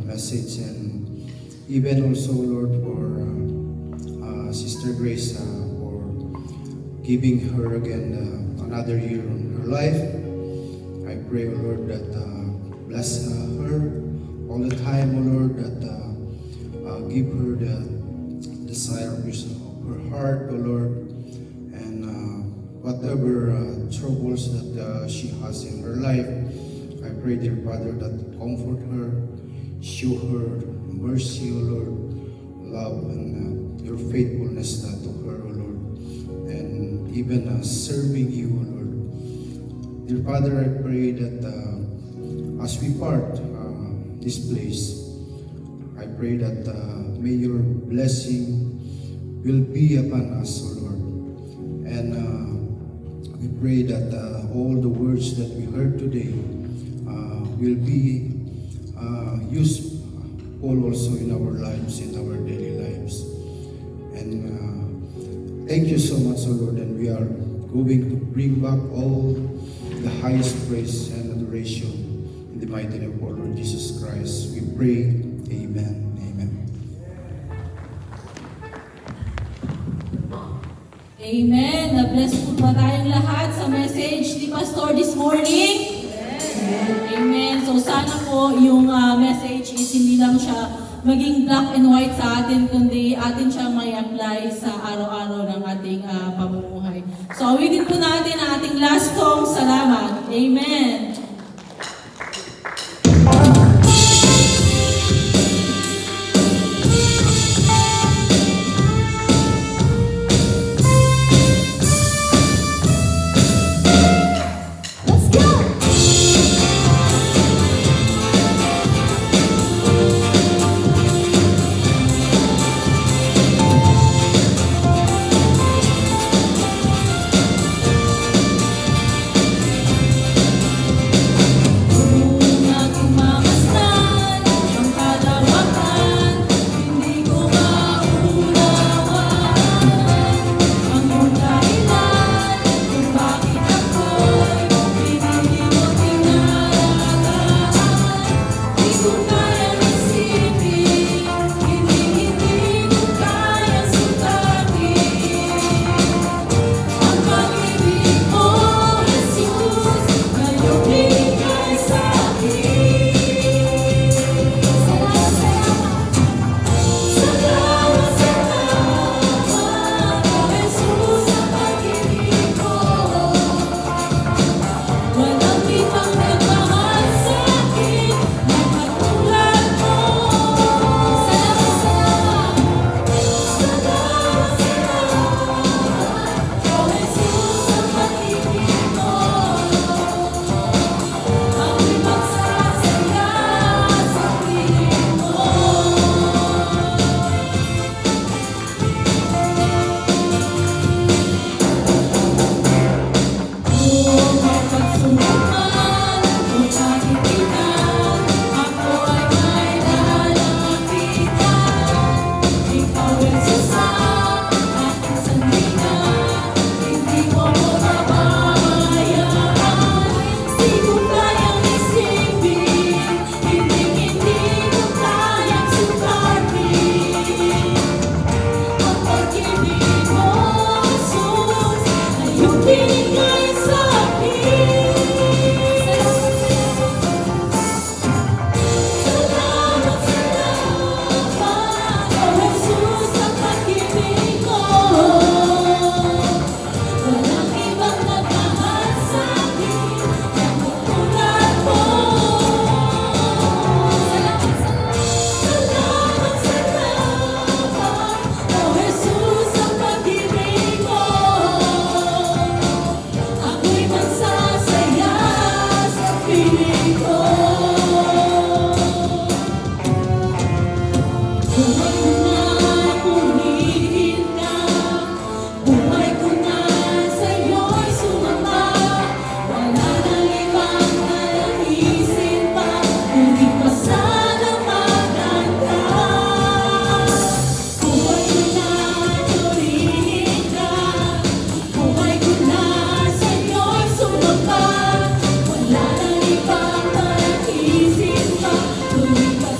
message, and even also, Lord, for Sister Grace, for giving her again another year on her life. I pray, O Lord, that bless her all the time, O Lord, that give her the desire of her heart, O Lord, and whatever troubles that she has in her life, I pray, dear Father, that comfort her, show her mercy, O Lord, love and your faithfulness to her, O Lord, and even serving you, O Lord. Dear Father, I pray that as we part this place, I pray that may your blessing will be upon us, O Lord, and we pray that all the words that we heard today will be useful also in our lives, in our daily lives. And thank you so much, O Lord, and we are going to bring back all the highest praise and adoration in the mighty name of our Lord Jesus Christ. We pray, Amen. Amen. Amen. Na-bless po ba tayong lahat sa message ni Pastor this morning? Amen. So sana po yung message is hindi lang siya maging black and white sa atin, kundi atin siyang may apply sa araw-araw ng ating pamumuhay. So awitin po natin ang ating last song, Salamat. Amen.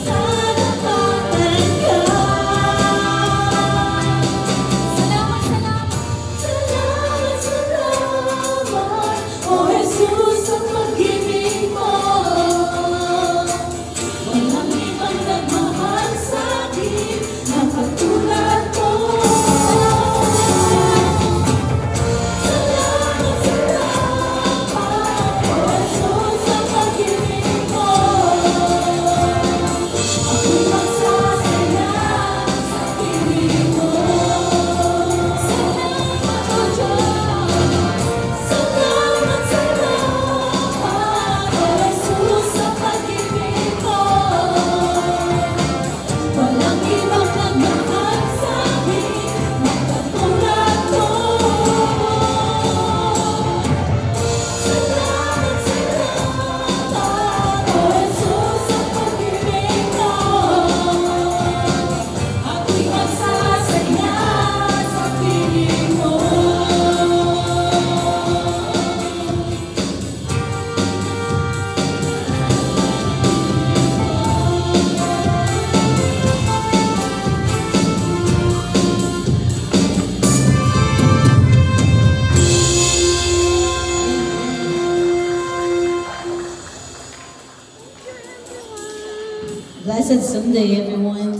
Sa Blessed Sunday, everyone.